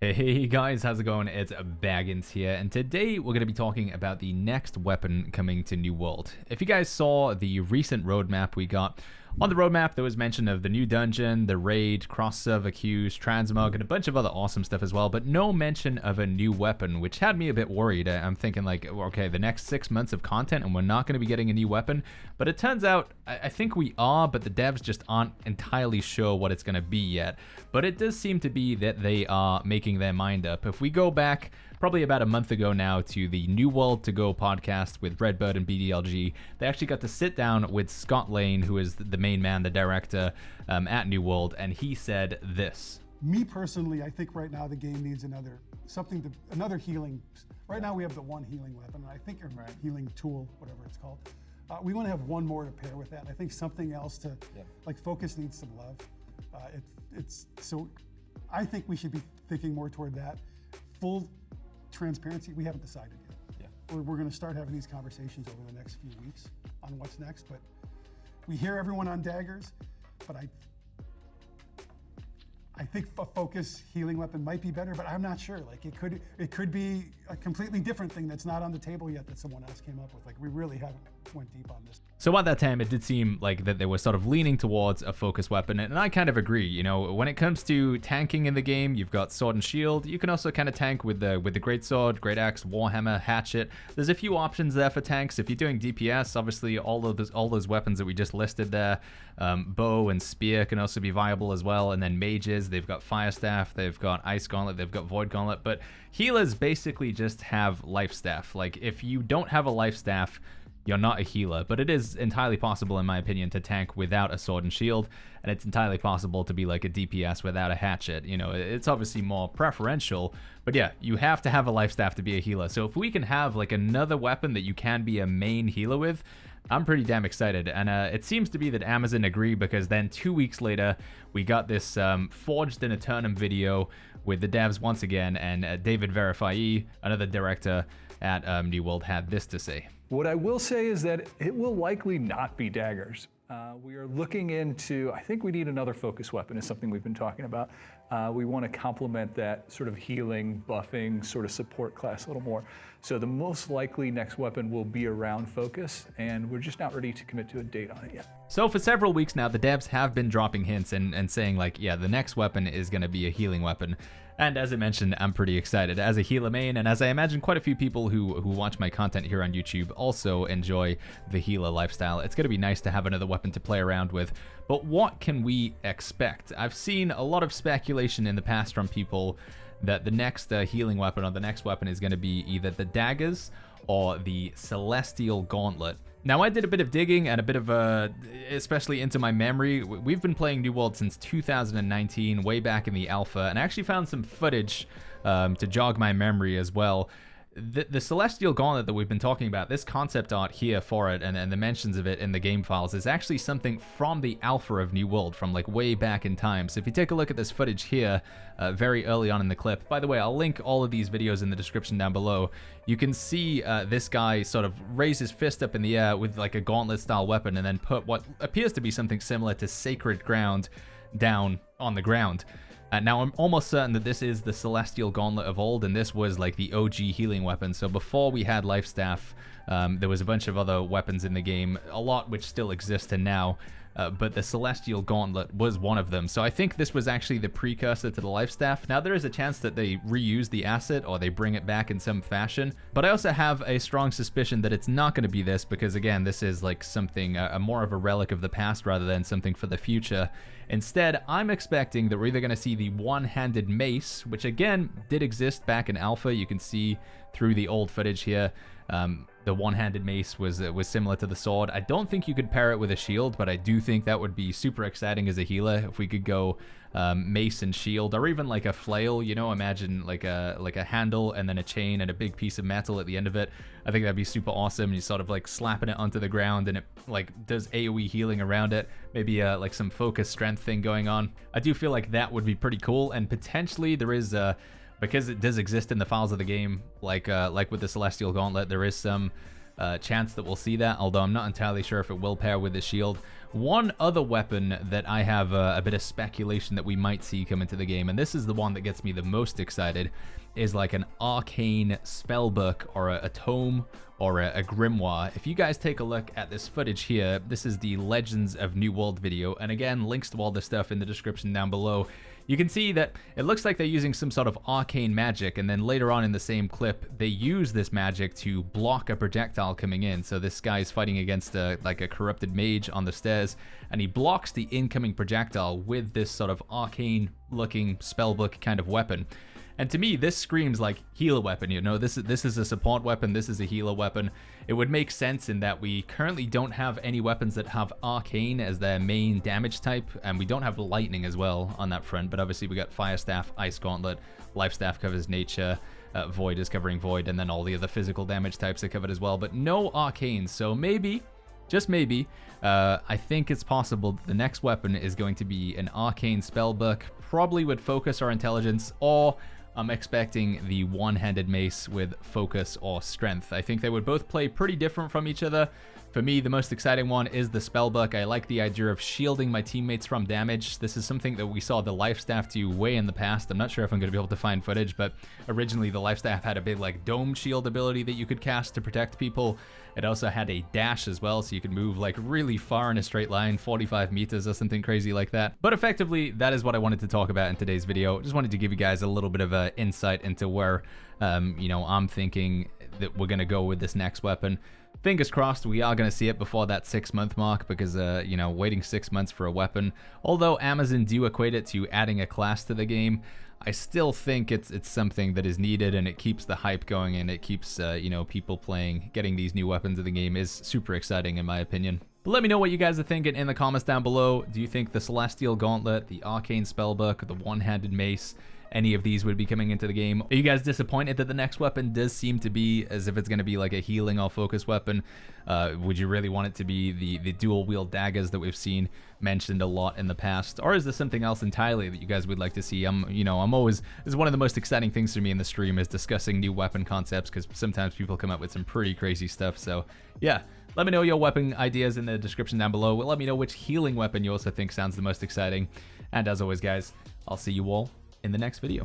Hey guys, how's it going? It's Baggins here, and today we're going to be talking about the next weapon coming to New World. If you guys saw the recent roadmap we got, on the roadmap there was mention of the new dungeon, the raid, cross-server queues, transmog, and a bunch of other awesome stuff as well, but no mention of a new weapon, which had me a bit worried. I'm thinking like, okay, the next 6 months of content and we're not going to be getting a new weapon, but it turns out I think we are, but the devs just aren't entirely sure what it's going to be yet. But it does seem to be that they are making their mind up. If we go back probably about a month ago now to the New World to Go podcast with Redbird and BDLG, they actually got to sit down with Scott Lane, who is the main man, the director at New World, and he said this. Me personally, I think right now the game needs another healing. Right now we have the one healing weapon, I think, or healing tool, whatever it's called. We want to have one more to pair with that. I think something else like Focus needs some love. So I think we should be thinking more toward that. Full transparency, we haven't decided yet. Yeah. We're going to start having these conversations over the next few weeks on what's next, but we hear everyone on daggers, but I think a Focus healing weapon might be better, but I'm not sure. Like it could be a completely different thing that's not on the table yet that someone else came up with. Like we really haven't went deep on this. So at that time, it did seem like that they were sort of leaning towards a Focus weapon, and I kind of agree. You know, when it comes to tanking in the game, you've got Sword and Shield. You can also kind of tank with the Great Sword, Great Axe, Warhammer, Hatchet. There's a few options there for tanks. If you're doing DPS, obviously all those weapons that we just listed there, bow and spear can also be viable as well. And then mages, they've got Fire Staff, they've got Ice Gauntlet, they've got Void Gauntlet. But healers basically just have Life Staff. Like if you don't have a Life Staff, you're not a healer, but it is entirely possible, in my opinion, to tank without a Sword and Shield, and it's entirely possible to be like a DPS without a hatchet. You know, it's obviously more preferential, but yeah, you have to have a Life Staff to be a healer. So if we can have like another weapon that you can be a main healer with, I'm pretty damn excited. And it seems to be that Amazon agree, because then 2 weeks later, we got this Forged in Eternum video with the devs once again, and David Verifai, another director at New World, had this to say. What I will say is that it will likely not be daggers. We are looking into, I think we need another Focus weapon, is something we've been talking about. We want to complement that sort of healing, buffing, sort of support class a little more. So the most likely next weapon will be around Focus, and we're just not ready to commit to a date on it yet. So for several weeks now, the devs have been dropping hints and saying like, yeah, the next weapon is going to be a healing weapon. And as I mentioned, I'm pretty excited. As a healer main, and as I imagine quite a few people who watch my content here on YouTube also enjoy the healer lifestyle, it's going to be nice to have another weapon to play around with. But what can we expect? I've seen a lot of speculation in the past from people that the next healing weapon or the next weapon is going to be either the daggers or the Celestial Gauntlet. Now, I did a bit of digging and a bit of especially into my memory. We've been playing New World since 2019, way back in the alpha, and I actually found some footage to jog my memory as well. The Celestial Gauntlet that we've been talking about, this concept art here for it and the mentions of it in the game files, is actually something from the alpha of New World, from like way back in time. So if you take a look at this footage here, very early on in the clip, by the way, I'll link all of these videos in the description down below. You can see this guy sort of raise his fist up in the air with like a gauntlet style weapon and then put what appears to be something similar to Sacred Ground down on the ground. Now, I'm almost certain that this is the Celestial Gauntlet of old, and this was like the OG healing weapon. So before we had Life Staff, there was a bunch of other weapons in the game, a lot which still exist and now, but the Celestial Gauntlet was one of them. So I think this was actually the precursor to the Life Staff. Now, there is a chance that they reuse the asset or they bring it back in some fashion, but I also have a strong suspicion that it's not going to be this, because again, this is like something, more of a relic of the past rather than something for the future. Instead, I'm expecting that we're either going to see the one-handed mace, which again did exist back in alpha. You can see through the old footage here, the one-handed mace was similar to the sword. I don't think you could pair it with a shield, but I do think that would be super exciting as a healer if we could go mace and shield, or even like a flail. You know, imagine like a handle and then a chain and a big piece of metal at the end of it. I think that'd be super awesome. You sort of like slapping it onto the ground and it like does AoE healing around it. Maybe like some focus strength thing going on. I do feel like that would be pretty cool, and potentially there is because it does exist in the files of the game, like with the Celestial Gauntlet, there is some chance that we'll see that, although I'm not entirely sure if it will pair with the shield. one other weapon that I have a bit of speculation that we might see come into the game, and this is the one that gets me the most excited, is like an arcane spell book or a tome or a grimoire. If you guys take a look at this footage here, this is the Legends of New World video, and again, links to all this stuff in the description down below. You can see that it looks like they're using some sort of arcane magic, and then later on in the same clip, they use this magic to block a projectile coming in. So this guy's fighting against like a corrupted mage on the stairs, and he blocks the incoming projectile with this sort of arcane looking spellbook kind of weapon. And to me, this screams like healer weapon, you know, this is a support weapon, this is a healer weapon. It would make sense in that we currently don't have any weapons that have arcane as their main damage type, and we don't have lightning as well on that front, but obviously we got Fire Staff, Ice Gauntlet, Life Staff covers nature, Void is covering void, and then all the other physical damage types are covered as well, but no arcane. So maybe, just maybe, I think it's possible the next weapon is going to be an arcane spellbook, probably with focus or intelligence, or I'm expecting the one-handed mace with focus or strength. I think they would both play pretty different from each other. For me, the most exciting one is the spellbook. I like the idea of shielding my teammates from damage. This is something that we saw the Life Staff do way in the past. I'm not sure if I'm going to be able to find footage, but originally the Life Staff had a big like dome shield ability that you could cast to protect people. It also had a dash as well, so you could move like really far in a straight line, 45 meters or something crazy like that. But effectively, that is what I wanted to talk about in today's video. Just wanted to give you guys a little bit of an insight into where, you know, I'm thinking that we're going to go with this next weapon. Fingers crossed we are going to see it before that 6-month mark, because, you know, waiting 6 months for a weapon, although Amazon do equate it to adding a class to the game, I still think it's something that is needed, and it keeps the hype going, and it keeps, you know, people playing. Getting these new weapons in the game is super exciting in my opinion. But let me know what you guys are thinking in the comments down below. Do you think the Celestial Gauntlet, the Arcane Spellbook, the One-Handed Mace, any of these would be coming into the game? Are you guys disappointed that the next weapon does seem to be as if it's going to be like a healing or focus weapon? Would you really want it to be the dual wield daggers that we've seen mentioned a lot in the past, or is this something else entirely that you guys would like to see? You know, I'm always, this is one of the most exciting things for me in the stream, is discussing new weapon concepts, because sometimes people come up with some pretty crazy stuff. So yeah, let me know your weapon ideas in the description down below. Let me know which healing weapon you also think sounds the most exciting, and as always guys, I'll see you all in the next video.